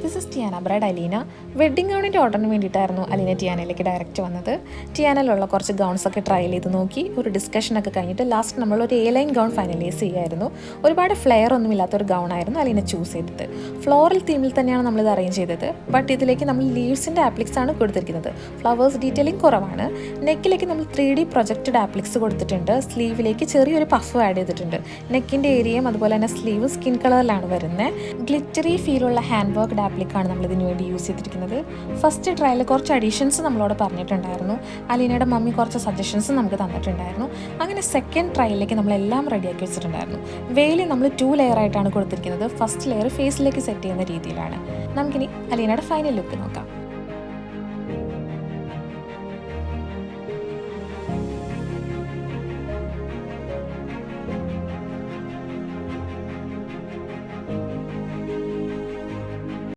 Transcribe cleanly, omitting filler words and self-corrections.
This is Tiana bride Aleena. Wedding ഗൗണിൻ്റെ ഓർഡറിന് വേണ്ടിയിട്ടായിരുന്നു അലീന ടിയാനയിലേക്ക് ഡയറക്റ്റ് വന്നത്. ടിയാനയിലുള്ള കുറച്ച് ഗൗൺസൊക്കെ ട്രയൽ ചെയ്ത് നോക്കി, ഒരു ഡിസ്കഷനൊക്കെ കഴിഞ്ഞിട്ട് ലാസ്റ്റ് നമ്മളൊരു എ-ലൈൻ ഗൗൺ ഫൈനലൈസ് ചെയ്യുമായിരുന്നു. ഒരുപാട് ഫ്ലെയർ ഒന്നുമില്ലാത്തൊരു ഗൗണായിരുന്നു അലീന ചൂസ് ചെയ്തത്. ഫ്ലോറൽ തീമിൽ തന്നെയാണ് നമ്മളിത് അറേഞ്ച് ചെയ്തത്. ബട്ട് ഇതിലേക്ക് നമ്മൾ ലീവ്സിൻ്റെ ആപ്ലിക്സ് ആണ് കൊടുത്തിരിക്കുന്നത്. ഫ്ലവേഴ്സ് ഡീറ്റെയിലിംഗ് കുറവാണ്. നെക്കിലേക്ക് നമ്മൾ 3D പ്രൊജക്റ്റഡ് ആപ്ലിക്സ് കൊടുത്തിട്ടുണ്ട്. സ്ലീവിലേക്ക് ചെറിയൊരു പഫ് ആഡ് ചെയ്തിട്ടുണ്ട്. നെക്കിൻ്റെ ഏരിയയും അതുപോലെ തന്നെ സ്ലീവ് സ്കിൻ കളറിലാണ് വരുന്നത്. ഗ്ലിറ്ററി ഫീലുള്ള ഹാൻഡ് വർക്ക്ഡ് ആപ്ലിക്കാണ് നമ്മൾ ഇതിനു വേണ്ടി യൂസ് ചെയ്തിരിക്കുന്നത്. ഫസ്റ്റ് ട്രയലിൽ കുറച്ച് അഡീഷൻസ് നമ്മളോട് പറഞ്ഞിട്ടുണ്ടായിരുന്നു. അലീനയുടെ മമ്മി കുറച്ച് സജഷൻസ് നമുക്ക് തന്നിട്ടുണ്ടായിരുന്നു. അങ്ങനെ സെക്കൻഡ് ട്രയലിലേക്ക് നമ്മളെല്ലാം റെഡിയാക്കി വെച്ചിട്ടുണ്ടായിരുന്നു. വെയിൽ നമ്മൾ 2 ലെയർ ആയിട്ടാണ് കൊടുത്തിരിക്കുന്നത്. ഫസ്റ്റ് ലെയർ ഫേസിലേക്ക് സെറ്റ് ചെയ്യുന്ന രീതിയിലാണ്. നമുക്കിനി അലീനയുടെ ഫൈനൽ ലുക്ക് നോക്കാം.